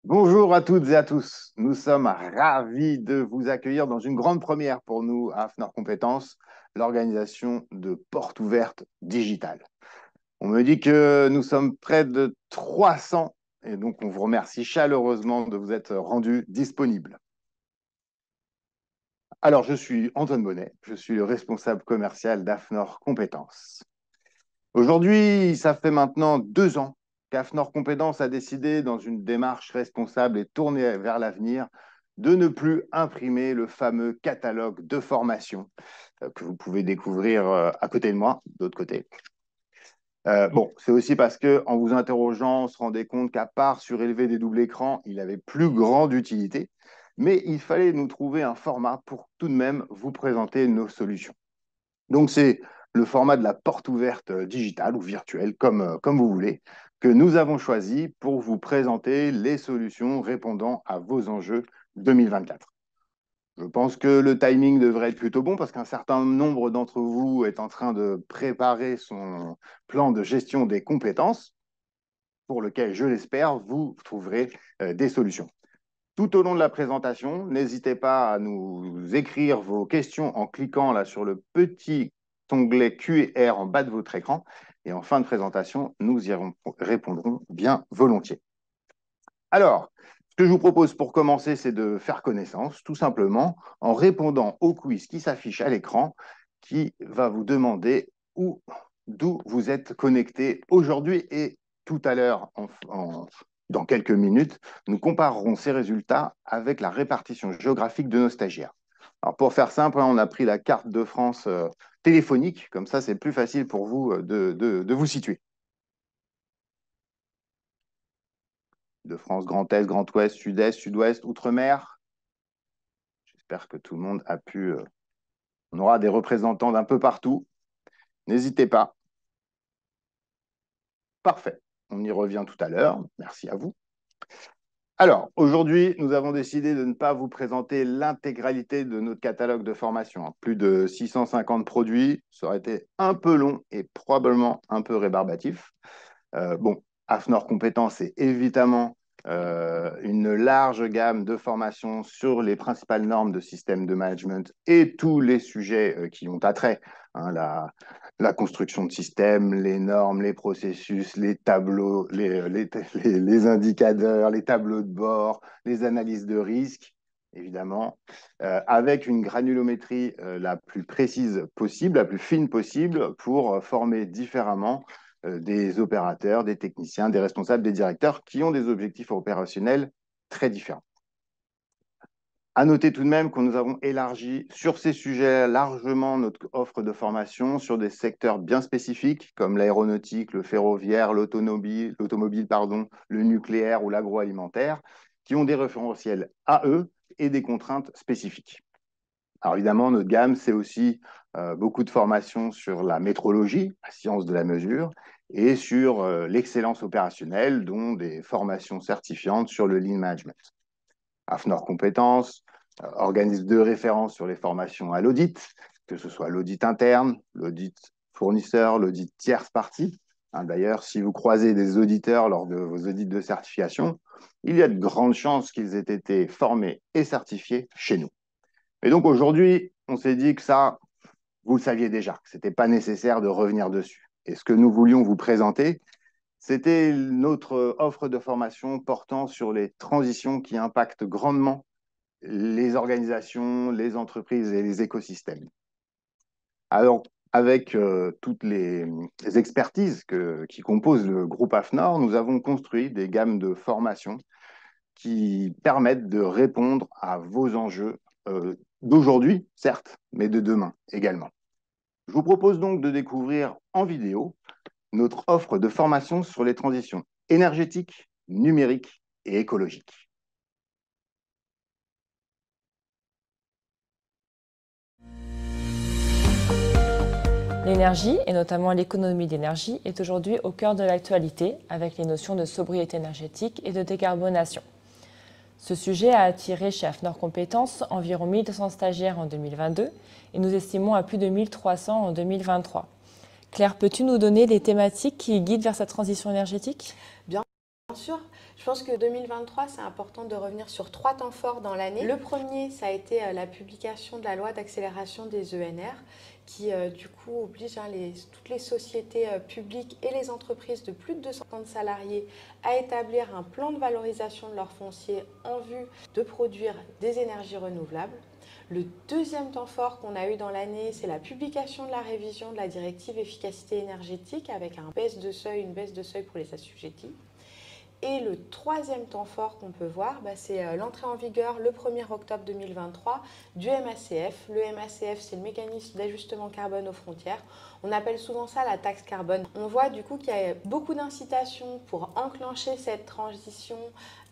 Bonjour à toutes et à tous. Nous sommes ravis de vous accueillir dans une grande première pour nous à AFNOR Compétences, l'organisation de portes ouvertes digitales. On me dit que nous sommes près de 300 et donc on vous remercie chaleureusement de vous être rendus disponibles. Alors, je suis Antoine Bonnet, je suis le responsable commercial d'AFNOR Compétences. Aujourd'hui, ça fait maintenant 2 ans qu'AFNOR Compétences a décidé, dans une démarche responsable et tournée vers l'avenir, de ne plus imprimer le fameux catalogue de formation que vous pouvez découvrir à côté de moi, de l'autre côté. Bon, c'est aussi parce que, en vous interrogeant, on se rendait compte qu'à part surélever des doubles écrans, il avait plus grande utilité, mais il fallait nous trouver un format pour tout de même vous présenter nos solutions. Donc, c'est le format de la porte ouverte digitale ou virtuelle, comme vous voulez, que nous avons choisi pour vous présenter les solutions répondant à vos enjeux 2024. Je pense que le timing devrait être plutôt bon parce qu'un certain nombre d'entre vous est en train de préparer son plan de gestion des compétences pour lequel, je l'espère, vous trouverez des solutions. Tout au long de la présentation, n'hésitez pas à nous écrire vos questions en cliquant là sur le petit onglet Q&R en bas de votre écran. Et en fin de présentation, nous y répondrons bien volontiers. Alors, ce que je vous propose pour commencer, c'est de faire connaissance, tout simplement, en répondant au quiz qui s'affiche à l'écran, qui va vous demander d'où vous êtes connecté aujourd'hui et tout à l'heure, dans quelques minutes, nous comparerons ces résultats avec la répartition géographique de nos stagiaires. Alors, pour faire simple, on a pris la carte de France téléphonique, comme ça, c'est plus facile pour vous de vous situer. De France, Grand Est, Grand Ouest, Sud-Est, Sud-Ouest, Outre-mer. J'espère que tout le monde a pu. On aura des représentants d'un peu partout. N'hésitez pas. Parfait. On y revient tout à l'heure. Merci à vous. Alors, aujourd'hui, nous avons décidé de ne pas vous présenter l'intégralité de notre catalogue de formation. Plus de 650 produits, ça aurait été un peu long et probablement un peu rébarbatif. Bon, AFNOR Compétences est évidemment une large gamme de formations sur les principales normes de système de management et tous les sujets qui ont attrait, hein, la construction de systèmes, les normes, les processus, les tableaux, les indicateurs, les tableaux de bord, les analyses de risque, évidemment, avec une granulométrie la plus précise possible, la plus fine possible pour former différemment des opérateurs, des techniciens, des responsables, des directeurs qui ont des objectifs opérationnels très différents. À noter tout de même que nous avons élargi sur ces sujets largement notre offre de formation sur des secteurs bien spécifiques comme l'aéronautique, le ferroviaire, l'automobile, le nucléaire ou l'agroalimentaire, qui ont des référentiels à eux et des contraintes spécifiques. Alors évidemment, notre gamme, c'est aussi beaucoup de formations sur la métrologie, la science de la mesure, et sur l'excellence opérationnelle, dont des formations certifiantes sur le Lean Management. AFNOR Compétences, organisme de référence sur les formations à l'audit, que ce soit l'audit interne, l'audit fournisseur, l'audit tierce partie. Hein, d'ailleurs, si vous croisez des auditeurs lors de vos audits de certification, il y a de grandes chances qu'ils aient été formés et certifiés chez nous. Et donc aujourd'hui, on s'est dit que ça, vous le saviez déjà, que ce n'était pas nécessaire de revenir dessus. Et ce que nous voulions vous présenter, c'était notre offre de formation portant sur les transitions qui impactent grandement les organisations, les entreprises et les écosystèmes. Alors, avec toutes les expertises qui composent le groupe AFNOR, nous avons construit des gammes de formations qui permettent de répondre à vos enjeux d'aujourd'hui, certes, mais de demain également. Je vous propose donc de découvrir en vidéo notre offre de formation sur les transitions énergétiques, numériques et écologiques. L'énergie, et notamment l'économie d'énergie, est aujourd'hui au cœur de l'actualité avec les notions de sobriété énergétique et de décarbonation. Ce sujet a attiré chez AFNOR Compétences environ 1200 stagiaires en 2022 et nous estimons à plus de 1300 en 2023. Claire, peux-tu nous donner les thématiques qui guident vers cette transition énergétique ? Bien Bien sûr, je pense que 2023, c'est important de revenir sur 3 temps forts dans l'année. Le premier, ça a été la publication de la loi d'accélération des ENR, qui du coup oblige toutes les sociétés publiques et les entreprises de plus de 250 salariés à établir un plan de valorisation de leur foncier en vue de produire des énergies renouvelables. Le deuxième temps fort qu'on a eu dans l'année, c'est la publication de la révision de la directive efficacité énergétique avec une baisse de seuil pour les assujettis. Et le troisième temps fort qu'on peut voir, c'est l'entrée en vigueur le 1er octobre 2023 du MACF. Le MACF, c'est le mécanisme d'ajustement carbone aux frontières. On appelle souvent ça la taxe carbone. On voit du coup qu'il y a beaucoup d'incitations pour enclencher cette transition,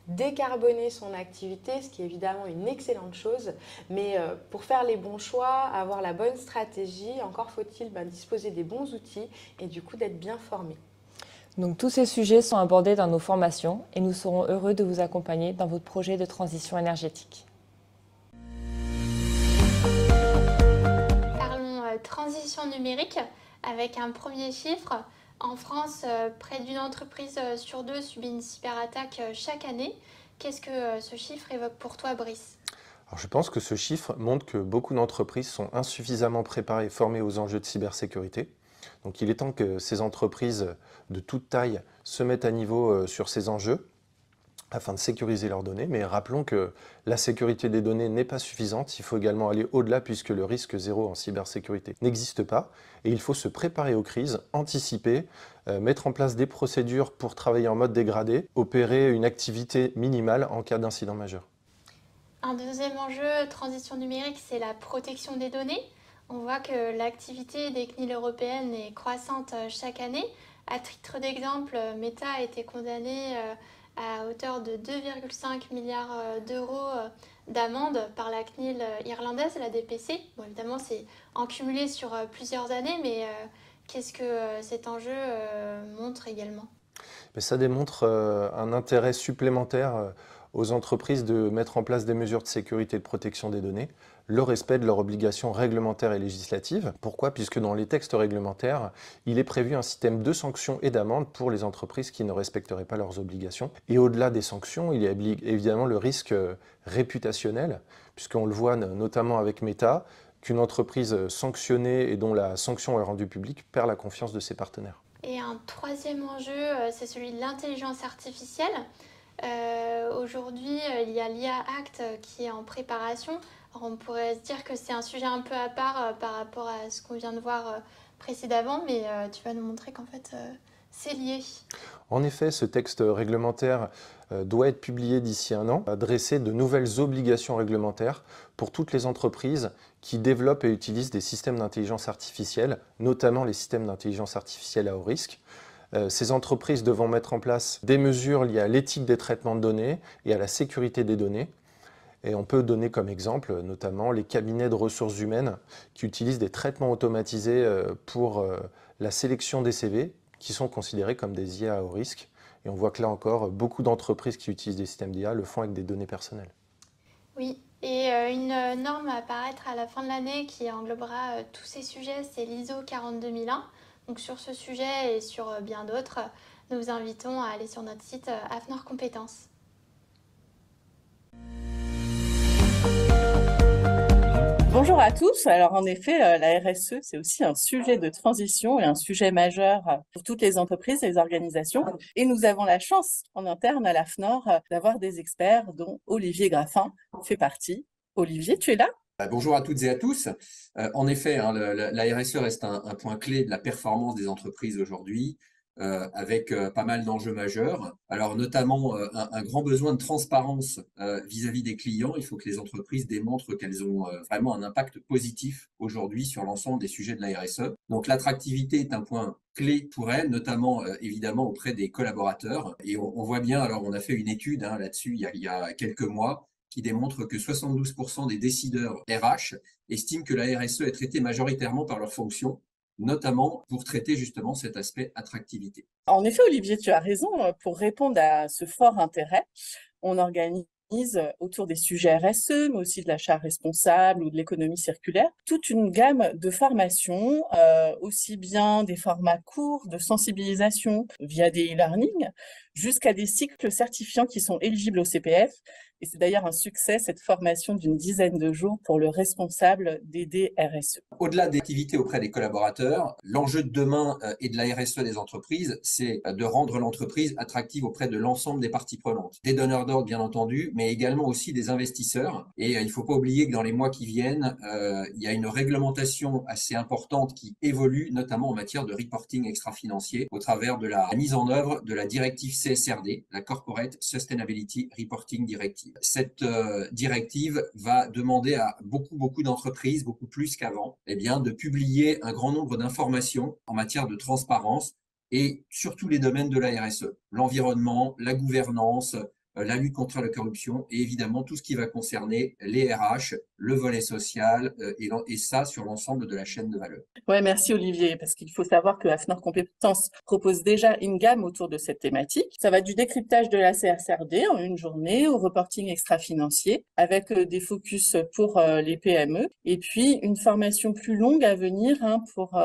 décarboner son activité, ce qui est évidemment une excellente chose. Mais pour faire les bons choix, avoir la bonne stratégie, encore faut-il disposer des bons outils et du coup d'être bien formé. Donc tous ces sujets sont abordés dans nos formations et nous serons heureux de vous accompagner dans votre projet de transition énergétique. Parlons transition numérique avec un premier chiffre. En France, près d'une entreprise sur 2 subit une cyberattaque chaque année. Qu'est-ce que ce chiffre évoque pour toi, Brice ? Alors, je pense que ce chiffre montre que beaucoup d'entreprises sont insuffisamment préparées et formées aux enjeux de cybersécurité. Donc il est temps que ces entreprises de toute taille se mettent à niveau sur ces enjeux afin de sécuriser leurs données. Mais rappelons que la sécurité des données n'est pas suffisante. Il faut également aller au-delà puisque le risque zéro en cybersécurité n'existe pas. Et il faut se préparer aux crises, anticiper, mettre en place des procédures pour travailler en mode dégradé, opérer une activité minimale en cas d'incident majeur. Un deuxième enjeu, transition numérique, c'est la protection des données. On voit que l'activité des CNIL européennes est croissante chaque année. À titre d'exemple, Meta a été condamné à hauteur de 2,5 milliards d'euros d'amende par la CNIL irlandaise, la DPC. Bon, évidemment, c'est en cumulé sur plusieurs années, mais qu'est-ce que cet enjeu montre également ? Mais ça démontre un intérêt supplémentaire aux entreprises de mettre en place des mesures de sécurité et de protection des données, le respect de leurs obligations réglementaires et législatives. Pourquoi ? Puisque dans les textes réglementaires, il est prévu un système de sanctions et d'amendes pour les entreprises qui ne respecteraient pas leurs obligations. Et au-delà des sanctions, il y a évidemment le risque réputationnel, puisqu'on le voit notamment avec Meta, qu'une entreprise sanctionnée et dont la sanction est rendue publique perd la confiance de ses partenaires. Et un troisième enjeu, c'est celui de l'intelligence artificielle. Aujourd'hui, il y a l'IA Act qui est en préparation. Alors, on pourrait se dire que c'est un sujet un peu à part par rapport à ce qu'on vient de voir précédemment, mais tu vas nous montrer qu'en fait, c'est lié. En effet, ce texte réglementaire doit être publié d'ici 1 an, adresser de nouvelles obligations réglementaires pour toutes les entreprises qui développent et utilisent des systèmes d'intelligence artificielle, notamment les systèmes d'intelligence artificielle à haut risque. Ces entreprises devront mettre en place des mesures liées à l'éthique des traitements de données et à la sécurité des données. Et on peut donner comme exemple notamment les cabinets de ressources humaines qui utilisent des traitements automatisés pour la sélection des CV qui sont considérés comme des IA à haut risque. Et on voit que là encore, beaucoup d'entreprises qui utilisent des systèmes d'IA le font avec des données personnelles. Oui, et une norme à apparaître à la fin de l'année qui englobera tous ces sujets, c'est l'ISO 42001. Donc sur ce sujet et sur bien d'autres, nous vous invitons à aller sur notre site AFNOR Compétences. Bonjour à tous. Alors en effet, la RSE, c'est aussi un sujet de transition et un sujet majeur pour toutes les entreprises et les organisations. Et nous avons la chance en interne à l'AFNOR d'avoir des experts dont Olivier Graffin fait partie. Olivier, tu es là ? Bonjour à toutes et à tous. En effet, la RSE reste un point clé de la performance des entreprises aujourd'hui, avec pas mal d'enjeux majeurs. Alors notamment un grand besoin de transparence vis-à-vis des clients. Il faut que les entreprises démontrent qu'elles ont vraiment un impact positif aujourd'hui sur l'ensemble des sujets de la RSE. Donc l'attractivité est un point clé pour elles, notamment évidemment auprès des collaborateurs. Et on voit bien, alors on a fait une étude là-dessus il y a quelques mois, qui démontre que 72% des décideurs RH estiment que la RSE est traitée majoritairement par leurs fonctions, notamment pour traiter justement cet aspect attractivité. En effet, Olivier, tu as raison. Pour répondre à ce fort intérêt, on organise autour des sujets RSE, mais aussi de l'achat responsable ou de l'économie circulaire, toute une gamme de formations, aussi bien des formats courts de sensibilisation via des e-learning, jusqu'à des cycles certifiants qui sont éligibles au CPF. Et c'est d'ailleurs un succès, cette formation d'une dizaine de jours pour le responsable d'aider RSE. Au-delà des activités auprès des collaborateurs, l'enjeu de demain et de la RSE des entreprises, c'est de rendre l'entreprise attractive auprès de l'ensemble des parties prenantes. Des donneurs d'ordre, bien entendu, mais également aussi des investisseurs. Et il ne faut pas oublier que dans les mois qui viennent, il y a une réglementation assez importante qui évolue, notamment en matière de reporting extra-financier, au travers de la mise en œuvre de la directive CSRD, la Corporate Sustainability Reporting Directive. Cette directive va demander à beaucoup d'entreprises, beaucoup plus qu'avant, de publier un grand nombre d'informations en matière de transparence et sur tous les domaines de la RSE, l'environnement, la gouvernance, la lutte contre la corruption et évidemment tout ce qui va concerner les RH, le volet social et ça sur l'ensemble de la chaîne de valeur. Ouais, merci Olivier, parce qu'il faut savoir que AFNOR Compétences propose déjà une gamme autour de cette thématique. Ça va du décryptage de la CSRD en une journée au reporting extra-financier avec des focus pour les PME et puis une formation plus longue à venir pour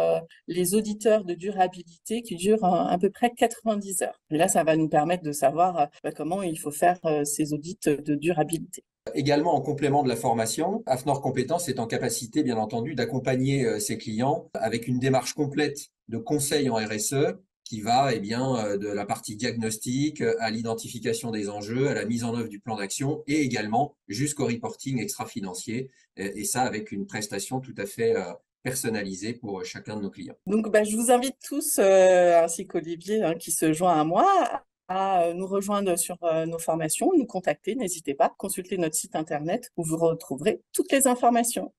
les auditeurs de durabilité qui dure à peu près 90 heures. Et là, ça va nous permettre de savoir comment il faut faire ces audits de durabilité. Également, en complément de la formation, AFNOR Compétences est en capacité, bien entendu, d'accompagner ses clients avec une démarche complète de conseil en RSE qui va de la partie diagnostic à l'identification des enjeux, à la mise en œuvre du plan d'action et également jusqu'au reporting extra-financier et ça avec une prestation tout à fait personnalisée pour chacun de nos clients. Donc, je vous invite tous, ainsi qu'Olivier qui se joint à moi, à nous rejoindre sur nos formations, nous contacter, n'hésitez pas, consultez notre site internet où vous retrouverez toutes les informations.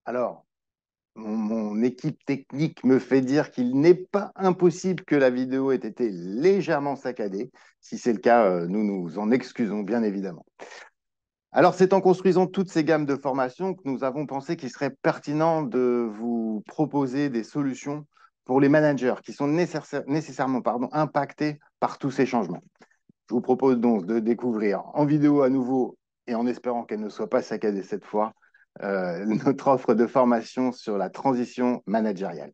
Alors, mon équipe technique me fait dire qu'il n'est pas impossible que la vidéo ait été légèrement saccadée. Si c'est le cas, nous nous en excusons bien évidemment. Alors, c'est en construisant toutes ces gammes de formations que nous avons pensé qu'il serait pertinent de vous proposer des solutions pour les managers qui sont nécessairement impactés par tous ces changements. Je vous propose donc de découvrir en vidéo à nouveau, et en espérant qu'elle ne soit pas saccadée cette fois, notre offre de formation sur la transition managériale.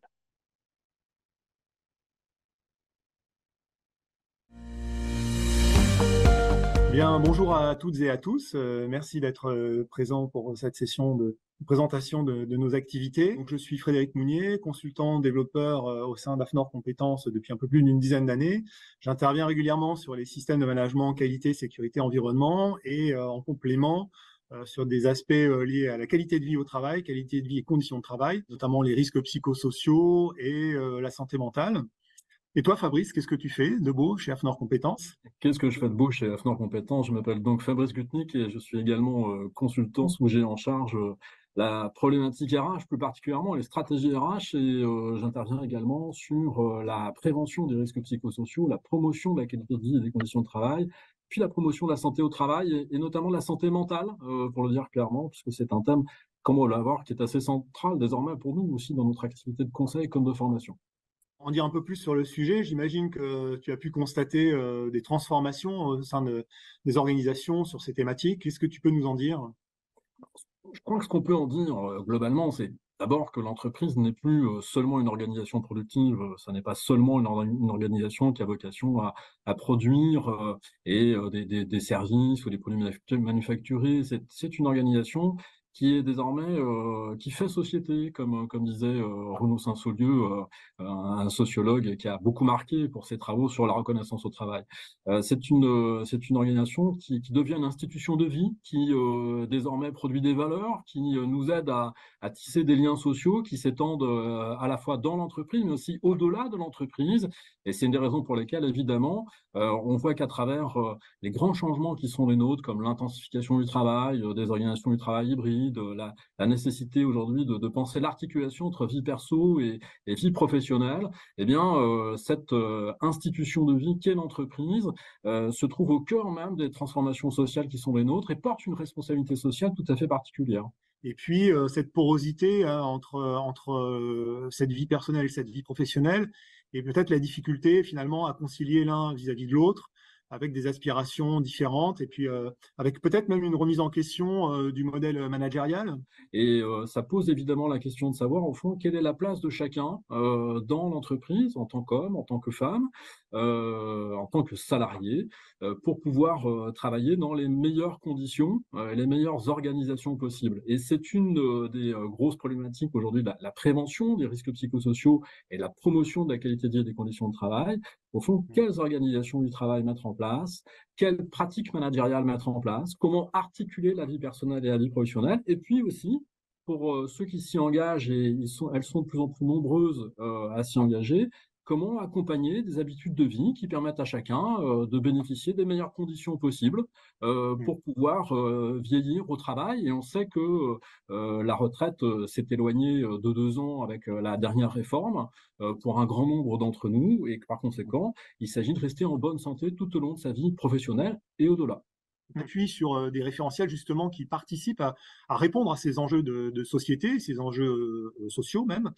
Bien, bonjour à toutes et à tous. Merci d'être présents pour cette session de présentation de nos activités. Donc, je suis Frédéric Mounier, consultant développeur au sein d'AFNOR Compétences depuis un peu plus d'une dizaine d'années. J'interviens régulièrement sur les systèmes de management qualité, sécurité, environnement et en complément sur des aspects liés à la qualité de vie au travail, qualité de vie et conditions de travail, notamment les risques psychosociaux et la santé mentale. Et toi, Fabrice, qu'est-ce que tu fais de beau chez AFNOR Compétences? Qu'est-ce que je fais de beau chez AFNOR Compétences? Je m'appelle donc Fabrice Gutnick et je suis également consultant où j'ai en charge la problématique RH, plus particulièrement les stratégies RH, et j'interviens également sur la prévention des risques psychosociaux, la promotion de la qualité de vie et des conditions de travail, puis la promotion de la santé au travail et notamment de la santé mentale, pour le dire clairement, puisque c'est un thème, comme on va voir, qui est assez central désormais pour nous aussi dans notre activité de conseil comme de formation. En dire un peu plus sur le sujet, j'imagine que tu as pu constater des transformations au sein des organisations sur ces thématiques. Qu'est-ce que tu peux nous en dire? Je crois que ce qu'on peut en dire globalement, c'est d'abord que l'entreprise n'est plus seulement une organisation productive, ça n'est pas seulement une organisation qui a vocation à produire des services ou des produits manufacturés. C'est une organisation qui est désormais qui fait société, comme disait Renaud Saint-Saulieu, un sociologue qui a beaucoup marqué pour ses travaux sur la reconnaissance au travail. C'est une organisation qui devient une institution de vie, qui désormais produit des valeurs, qui nous aide à tisser des liens sociaux qui s'étendent à la fois dans l'entreprise, mais aussi au-delà de l'entreprise. Et c'est une des raisons pour lesquelles, évidemment, on voit qu'à travers les grands changements qui sont les nôtres, comme l'intensification du travail, des organisations du travail hybride, la nécessité aujourd'hui de penser l'articulation entre vie perso et vie professionnelle, eh bien, cette institution de vie qu'est l'entreprise se trouve au cœur même des transformations sociales qui sont les nôtres et porte une responsabilité sociale tout à fait particulière. Et puis, cette porosité entre cette vie personnelle et cette vie professionnelle, et peut-être la difficulté finalement à concilier l'un vis-à-vis de l'autre, avec des aspirations différentes, et puis avec peut-être même une remise en question du modèle managérial. Et ça pose évidemment la question de savoir, au fond, quelle est la place de chacun dans l'entreprise, en tant qu'homme, en tant que femme, en tant que salarié, pour pouvoir travailler dans les meilleures conditions, les meilleures organisations possibles. Et c'est une des grosses problématiques aujourd'hui, la prévention des risques psychosociaux et la promotion de la qualité de vie et des conditions de travail. Au fond, quelles organisations du travail mettre en place, quelles pratiques managériales mettre en place, comment articuler la vie personnelle et la vie professionnelle, et puis aussi, pour ceux qui s'y engagent, et elles sont de plus en plus nombreuses à s'y engager, comment accompagner des habitudes de vie qui permettent à chacun de bénéficier des meilleures conditions possibles pour pouvoir vieillir au travail. Et on sait que la retraite s'est éloignée de 2 ans avec la dernière réforme pour un grand nombre d'entre nous, et que par conséquent, il s'agit de rester en bonne santé tout au long de sa vie professionnelle et au-delà. Appuie sur des référentiels justement qui participent à répondre à ces enjeux de société, ces enjeux sociaux même.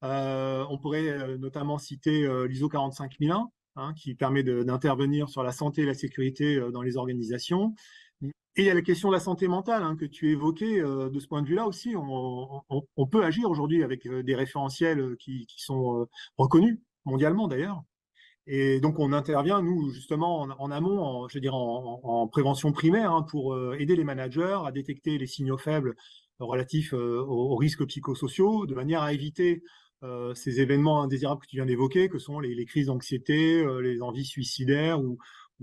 On pourrait notamment citer l'ISO 45001, hein, qui permet d'intervenir sur la santé et la sécurité dans les organisations. Et il y a la question de la santé mentale, hein, que tu évoquais. De ce point de vue-là aussi, on peut agir aujourd'hui avec des référentiels qui sont reconnus mondialement d'ailleurs. Et donc, on intervient, nous, justement, en amont, je veux dire, en prévention primaire, hein, pour aider les managers à détecter les signaux faibles relatifs aux risques psychosociaux, de manière à éviter ces événements indésirables que tu viens d'évoquer, que sont les crises d'anxiété, les envies suicidaires ou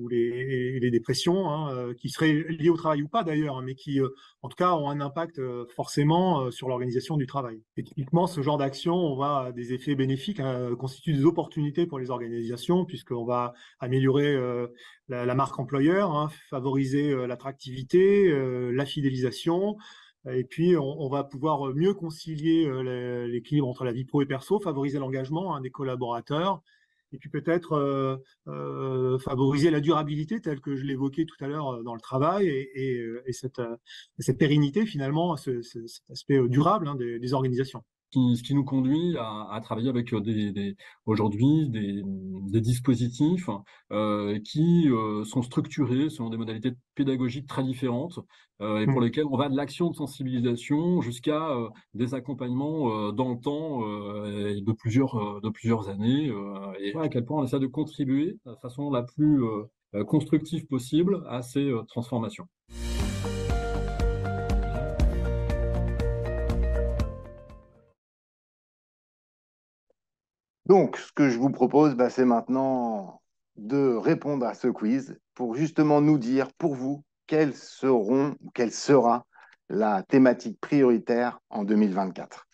les dépressions, hein, qui seraient liées au travail ou pas d'ailleurs, hein, mais qui, en tout cas, ont un impact forcément sur l'organisation du travail. Et typiquement, ce genre d'action, on va des effets bénéfiques, hein, constitue des opportunités pour les organisations, puisqu'on va améliorer la marque employeur, hein, favoriser l'attractivité, la fidélisation. Et puis, on va pouvoir mieux concilier l'équilibre entre la vie pro et perso, favoriser l'engagement, hein, des collaborateurs, et puis peut-être favoriser la durabilité, telle que je l'évoquais tout à l'heure dans le travail, et cette pérennité, finalement, cet aspect durable, hein, des organisations. Ce qui nous conduit à travailler avec aujourd'hui des dispositifs qui sont structurés selon des modalités pédagogiques très différentes et pour lesquels on va de l'action de sensibilisation jusqu'à des accompagnements dans le temps de plusieurs années, et voilà à quel point on essaie de contribuer de la façon la plus constructive possible à ces transformations. Donc, ce que je vous propose, c'est maintenant de répondre à ce quiz pour justement nous dire, pour vous, quelle sera la thématique prioritaire en 2024.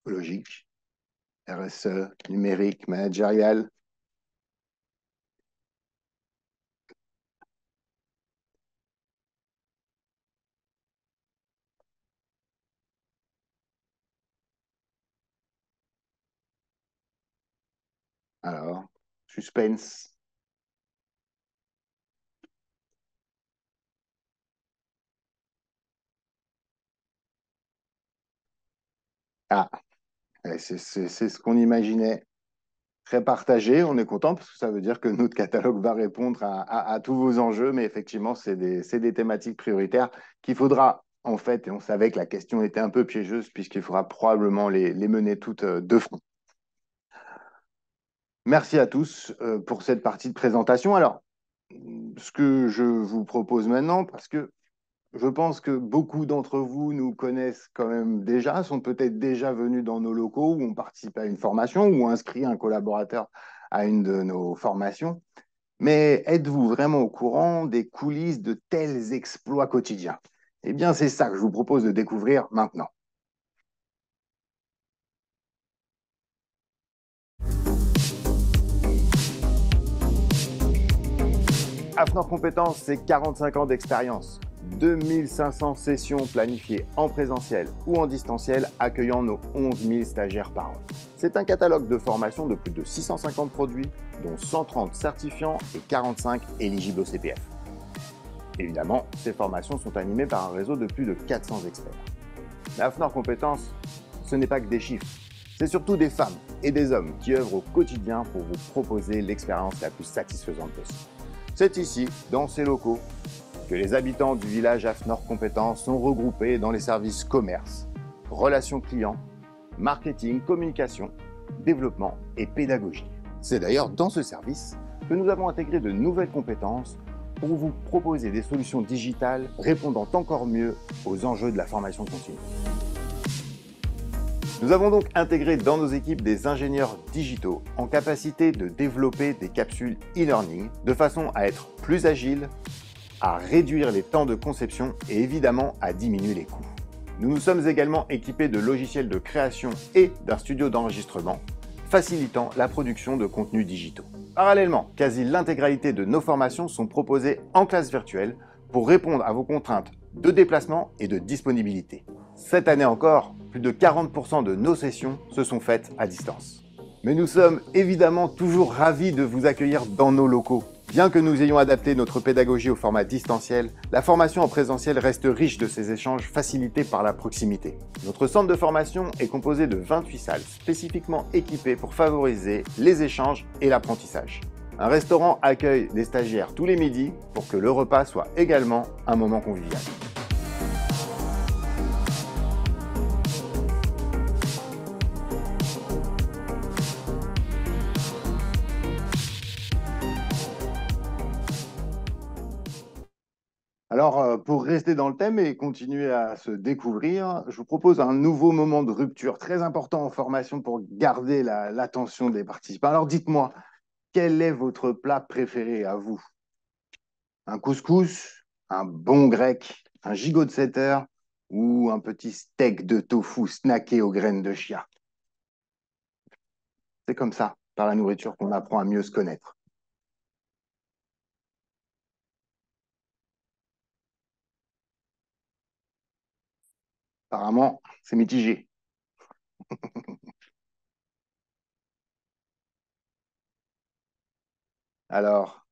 Logique, RSE, numérique, managérial. Alors, suspense. Ah, c'est ce qu'on imaginait. Très partagé, on est content parce que ça veut dire que notre catalogue va répondre à tous vos enjeux, mais effectivement, c'est des thématiques prioritaires qu'il faudra, en fait, et on savait que la question était un peu piégeuse puisqu'il faudra probablement les mener toutes de front. Merci à tous pour cette partie de présentation. Alors, ce que je vous propose maintenant, parce que je pense que beaucoup d'entre vous nous connaissent quand même déjà, sont peut-être déjà venus dans nos locaux ou ont participé à une formation ou inscrit un collaborateur à une de nos formations. Mais êtes-vous vraiment au courant des coulisses de tels exploits quotidiens? Eh bien, c'est ça que je vous propose de découvrir maintenant. Afnor Compétences, c'est 45 ans d'expérience. 2500 sessions planifiées en présentiel ou en distanciel, accueillant nos 11 000 stagiaires par an. C'est un catalogue de formation de plus de 650 produits, dont 130 certifiants et 45 éligibles au CPF. Évidemment, ces formations sont animées par un réseau de plus de 400 experts. Mais AFNOR Compétences, ce n'est pas que des chiffres. C'est surtout des femmes et des hommes qui œuvrent au quotidien pour vous proposer l'expérience la plus satisfaisante possible. C'est ici, dans ces locaux, que les habitants du village AFNOR Compétences sont regroupés dans les services commerce, relations clients, marketing, communication, développement et pédagogie. C'est d'ailleurs dans ce service que nous avons intégré de nouvelles compétences pour vous proposer des solutions digitales répondant encore mieux aux enjeux de la formation continue. Nous avons donc intégré dans nos équipes des ingénieurs digitaux en capacité de développer des capsules e-learning de façon à être plus agiles, à réduire les temps de conception et évidemment à diminuer les coûts. Nous nous sommes également équipés de logiciels de création et d'un studio d'enregistrement, facilitant la production de contenus digitaux. Parallèlement, quasi l'intégralité de nos formations sont proposées en classe virtuelle pour répondre à vos contraintes de déplacement et de disponibilité. Cette année encore, plus de 40% de nos sessions se sont faites à distance. Mais nous sommes évidemment toujours ravis de vous accueillir dans nos locaux. Bien que nous ayons adapté notre pédagogie au format distanciel, la formation en présentiel reste riche de ces échanges facilités par la proximité. Notre centre de formation est composé de 28 salles spécifiquement équipées pour favoriser les échanges et l'apprentissage. Un restaurant accueille des stagiaires tous les midis pour que le repas soit également un moment convivial. Alors, pour rester dans le thème et continuer à se découvrir, je vous propose un nouveau moment de rupture très important en formation pour garder l'attention des participants. Alors, dites-moi, quel est votre plat préféré à vous? Un couscous, un bon grec, un gigot de 7 heures ou un petit steak de tofu snacké aux graines de chia? C'est comme ça, par la nourriture, qu'on apprend à mieux se connaître. Apparemment, c'est mitigé. Alors,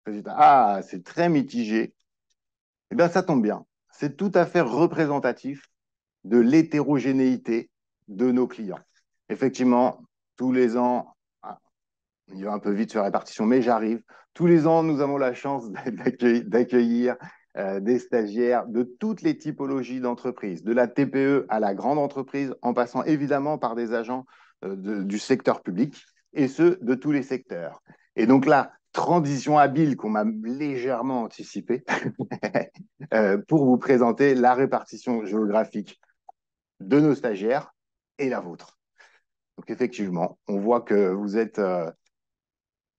résultat. Ah, c'est très mitigé. Eh bien, ça tombe bien. C'est tout à fait représentatif de l'hétérogénéité de nos clients. Effectivement, tous les ans, il va un peu vite sur la répartition, mais j'arrive. Tous les ans, nous avons la chance d'accueillir des stagiaires de toutes les typologies d'entreprises, de la TPE à la grande entreprise, en passant évidemment par des agents du secteur public, et ceux de tous les secteurs. Et donc là, transition habile qu'on m'a légèrement anticipée pour vous présenter la répartition géographique de nos stagiaires et la vôtre. Donc effectivement, on voit que vous êtes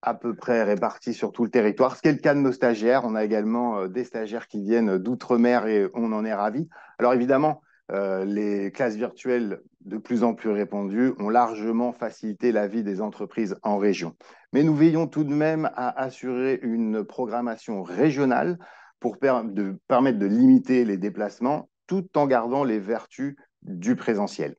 à peu près répartis sur tout le territoire, ce qui est le cas de nos stagiaires. On a également des stagiaires qui viennent d'outre-mer et on en est ravis. Alors évidemment, les classes virtuelles de plus en plus répandues ont largement facilité la vie des entreprises en région. Mais nous veillons tout de même à assurer une programmation régionale pour permettre de limiter les déplacements tout en gardant les vertus du présentiel.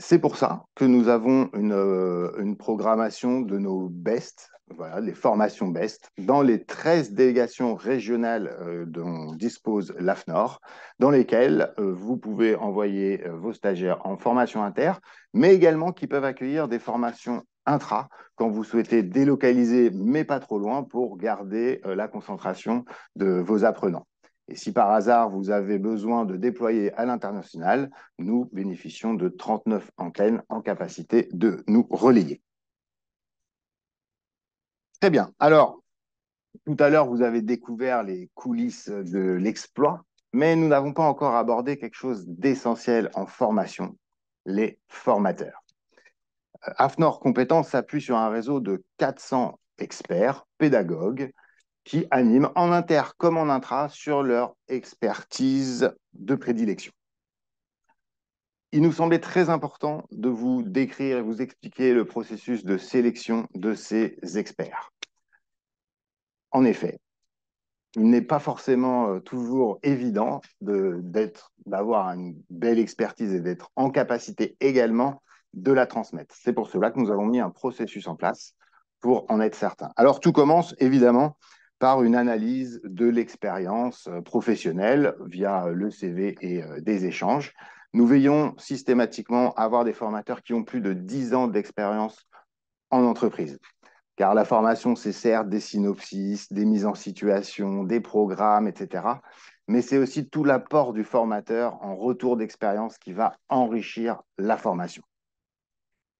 C'est pour ça que nous avons une programmation de nos BEST, voilà, les formations BEST, dans les 13 délégations régionales dont dispose l'AFNOR, dans lesquelles vous pouvez envoyer vos stagiaires en formation inter, mais également qui peuvent accueillir des formations intra quand vous souhaitez délocaliser, mais pas trop loin, pour garder la concentration de vos apprenants. Et si par hasard, vous avez besoin de déployer à l'international, nous bénéficions de 39 antennes en capacité de nous relayer. Très bien. Alors, tout à l'heure, vous avez découvert les coulisses de l'exploit, mais nous n'avons pas encore abordé quelque chose d'essentiel en formation, les formateurs. AFNOR Compétences s'appuie sur un réseau de 400 experts, pédagogues, qui animent en inter comme en intra sur leur expertise de prédilection. Il nous semblait très important de vous décrire et vous expliquer le processus de sélection de ces experts. En effet, il n'est pas forcément toujours évident d'avoir une belle expertise et d'être en capacité également de la transmettre. C'est pour cela que nous avons mis un processus en place pour en être certain. Alors, tout commence évidemment par une analyse de l'expérience professionnelle via le CV et des échanges. Nous veillons systématiquement à avoir des formateurs qui ont plus de 10 ans d'expérience en entreprise. Car la formation, c'est certes des synopsis, des mises en situation, des programmes, etc. Mais c'est aussi tout l'apport du formateur en retour d'expérience qui va enrichir la formation.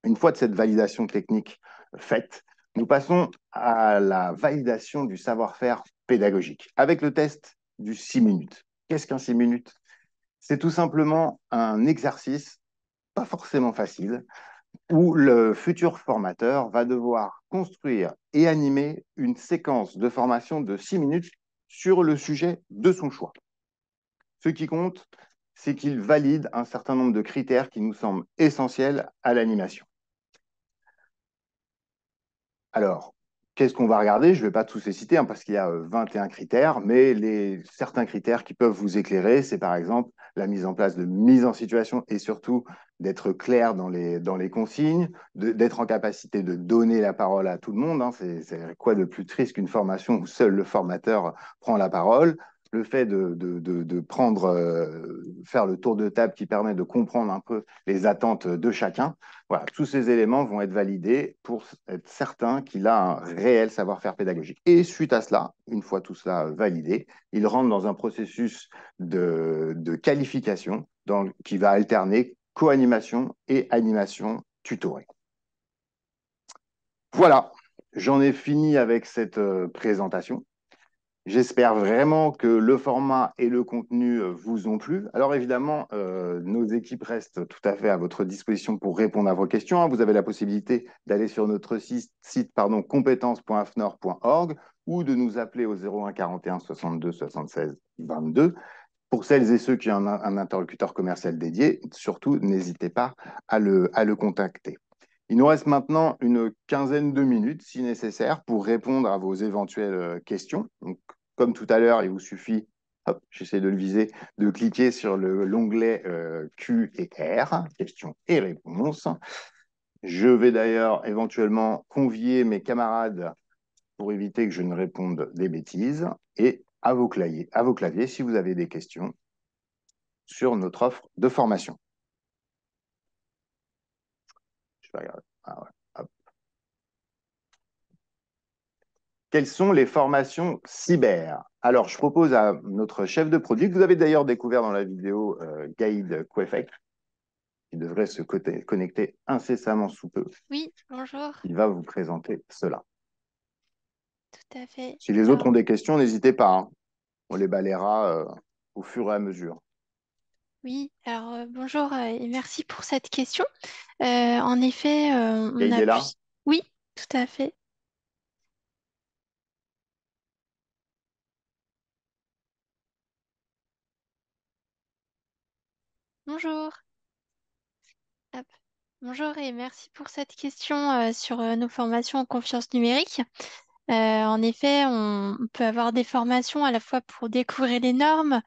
Une fois de cette validation technique faite, nous passons à la validation du savoir-faire pédagogique avec le test du 6 minutes. Qu'est-ce qu'un 6 minutes? C'est tout simplement un exercice, pas forcément facile, où le futur formateur va devoir construire et animer une séquence de formation de 6 minutes sur le sujet de son choix. Ce qui compte, c'est qu'il valide un certain nombre de critères qui nous semblent essentiels à l'animation. Alors, qu'est-ce qu'on va regarder? Je ne vais pas tous les citer parce qu'il y a 21 critères, mais certains critères qui peuvent vous éclairer, c'est par exemple la mise en place de mise en situation et surtout d'être clair dans les consignes, d'être en capacité de donner la parole à tout le monde. C'est quoi de plus triste qu'une formation où seul le formateur prend la parole? Le fait de faire le tour de table qui permet de comprendre un peu les attentes de chacun. Voilà, tous ces éléments vont être validés pour être certain qu'il a un réel savoir-faire pédagogique. Et suite à cela, une fois tout cela validé, il rentre dans un processus de qualification qui va alterner co-animation et animation tutorée. Voilà, j'en ai fini avec cette présentation. J'espère vraiment que le format et le contenu vous ont plu. Alors évidemment, nos équipes restent tout à fait à votre disposition pour répondre à vos questions. Vous avez la possibilité d'aller sur notre site compétences.afnor.org ou de nous appeler au 01 41 62 76 22. Pour celles et ceux qui ont un interlocuteur commercial dédié, surtout, n'hésitez pas à le contacter. Il nous reste maintenant une quinzaine de minutes, si nécessaire, pour répondre à vos éventuelles questions. Donc, comme tout à l'heure, il vous suffit, hop, j'essaie de le viser, de cliquer sur l'onglet Q et R, questions et réponses. Je vais d'ailleurs éventuellement convier mes camarades pour éviter que je ne réponde des bêtises. Et à vos claviers si vous avez des questions sur notre offre de formation. Je vais regarder. Ah ouais. Hop. Quelles sont les formations cyber? Alors, je propose à notre chef de produit, que vous avez d'ailleurs découvert dans la vidéo Gaïd Quefek, qui devrait se connecter incessamment sous peu. Oui, bonjour. Il va vous présenter cela. Tout à fait. Si les autres ont des questions, n'hésitez pas. Hein. On les balayera au fur et à mesure. Oui, alors bonjour et merci pour cette question. En effet, on Gaïd a est pu... là? Oui, tout à fait. Bonjour. Hop. Bonjour et merci pour cette question sur nos formations en confiance numérique. En effet, on peut avoir des formations à la fois pour découvrir les normes,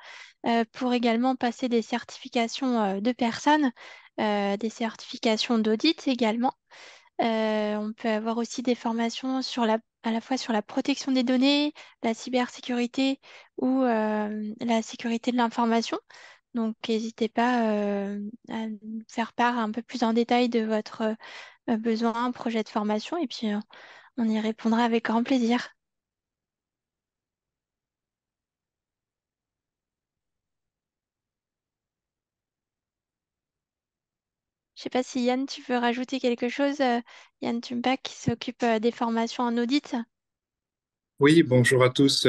pour également passer des certifications de personnes, des certifications d'audit également. On peut avoir aussi des formations à la fois sur la protection des données, la cybersécurité ou la sécurité de l'information. Donc, n'hésitez pas à nous faire part un peu plus en détail de votre besoin, projet de formation, et puis on y répondra avec grand plaisir. Je ne sais pas si Yann, tu veux rajouter quelque chose. Yann Tumbach qui s'occupe des formations en audit. Oui, bonjour à tous.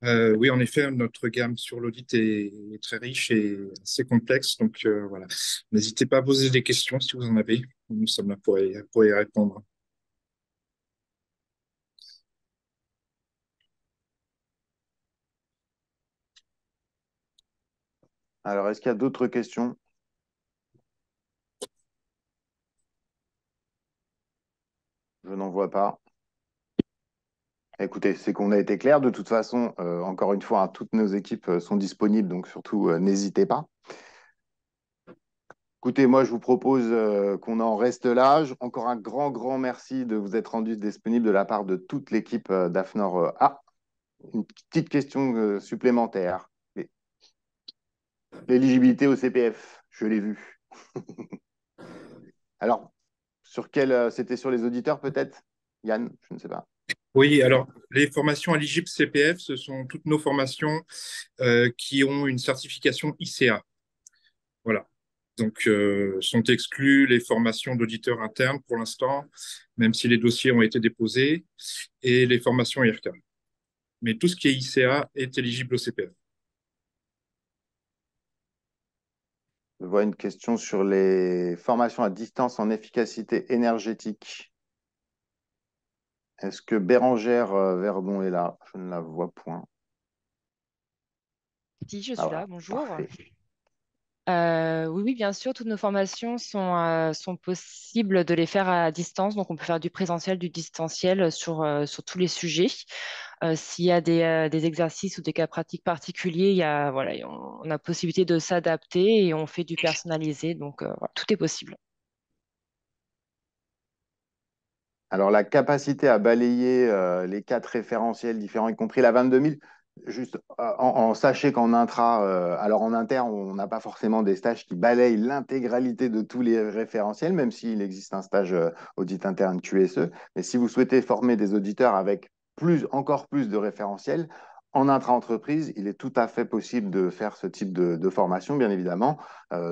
Oui, en effet, notre gamme sur l'audit est très riche et assez complexe. Donc voilà, n'hésitez pas à poser des questions si vous en avez. Nous sommes là pour y répondre. Alors, est-ce qu'il y a d'autres questions? Je n'en vois pas. Écoutez, c'est qu'on a été clair. De toute façon, encore une fois, hein, toutes nos équipes sont disponibles, donc surtout, n'hésitez pas. Écoutez, moi, je vous propose qu'on en reste là. Encore un grand merci de vous être rendu disponible de la part de toute l'équipe d'AFNOR A. une petite question supplémentaire. L'éligibilité au CPF, je l'ai vu. Alors, c'était sur les auditeurs peut-être? Yann, je ne sais pas. Oui, alors les formations éligibles CPF, ce sont toutes nos formations qui ont une certification ICA. Voilà. Donc, sont exclues les formations d'auditeurs internes pour l'instant, même si les dossiers ont été déposés, et les formations IRCA. Mais tout ce qui est ICA est éligible au CPF. Je vois une question sur les formations à distance en efficacité énergétique. Est-ce que Bérangère Verdon est là? Je ne la vois point. Si, je Ah suis là, voilà, bonjour. parfait. Oui, oui, bien sûr, toutes nos formations sont possibles de les faire à distance. Donc, on peut faire du présentiel, du distanciel sur tous les sujets. S'il y a des exercices ou des cas pratiques particuliers, voilà, on a possibilité de s'adapter et on fait du personnalisé. Donc, voilà, tout est possible. Alors, la capacité à balayer les 4 référentiels différents, y compris la 22 000, juste sachez qu'en intra, alors en inter, on n'a pas forcément des stages qui balayent l'intégralité de tous les référentiels, même s'il existe un stage audit interne QSE. Mais si vous souhaitez former des auditeurs avec encore plus de référentiels, en intra-entreprise, il est tout à fait possible de faire ce type de formation, bien évidemment.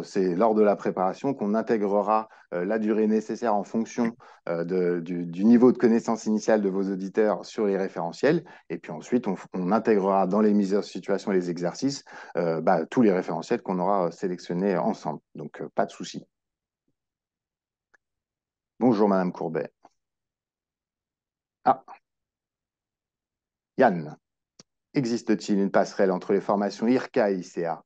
C'est lors de la préparation qu'on intégrera la durée nécessaire en fonction du niveau de connaissance initiale de vos auditeurs sur les référentiels. Et puis ensuite, on intégrera dans les mises en situation et les exercices tous les référentiels qu'on aura sélectionnés ensemble. Donc, pas de souci. Bonjour, Madame Courbet. Ah, Yann, existe-t-il une passerelle entre les formations IRCA et ICA?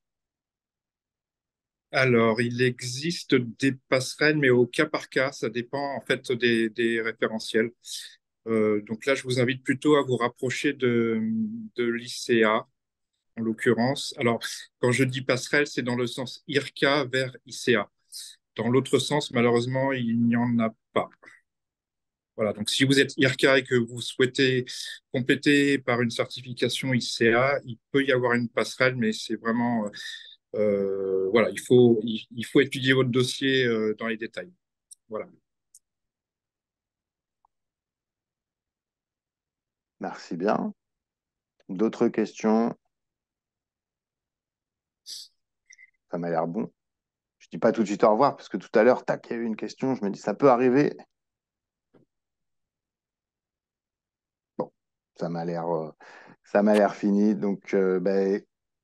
Alors, il existe des passerelles, mais au cas par cas, ça dépend en fait des référentiels. Donc là, je vous invite plutôt à vous rapprocher de l'ICA, en l'occurrence. Alors, quand je dis passerelle, c'est dans le sens IRCA vers ICA. Dans l'autre sens, malheureusement, il n'y en a pas. Voilà, donc si vous êtes IRCA et que vous souhaitez compléter par une certification ICA, il peut y avoir une passerelle, mais c'est vraiment, voilà, il faut étudier votre dossier dans les détails. Voilà. Merci bien. D'autres questions? Ça m'a l'air bon. Je ne dis pas tout de suite au revoir, parce que tout à l'heure, tac, il y a eu une question, je me dis, ça peut arriver. Bon, ça m'a l'air fini. Donc,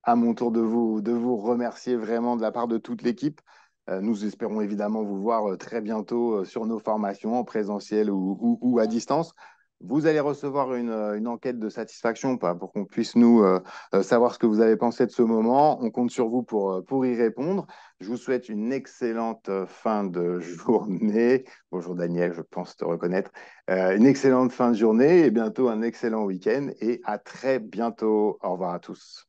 à mon tour de vous remercier vraiment de la part de toute l'équipe. Nous espérons évidemment vous voir très bientôt sur nos formations en présentiel ou à distance. Vous allez recevoir une enquête de satisfaction pour qu'on puisse nous savoir ce que vous avez pensé de ce moment. On compte sur vous pour y répondre. Je vous souhaite une excellente fin de journée. Bonjour Daniel, je pense te reconnaître. Une excellente fin de journée et bientôt un excellent week-end et à très bientôt. Au revoir à tous.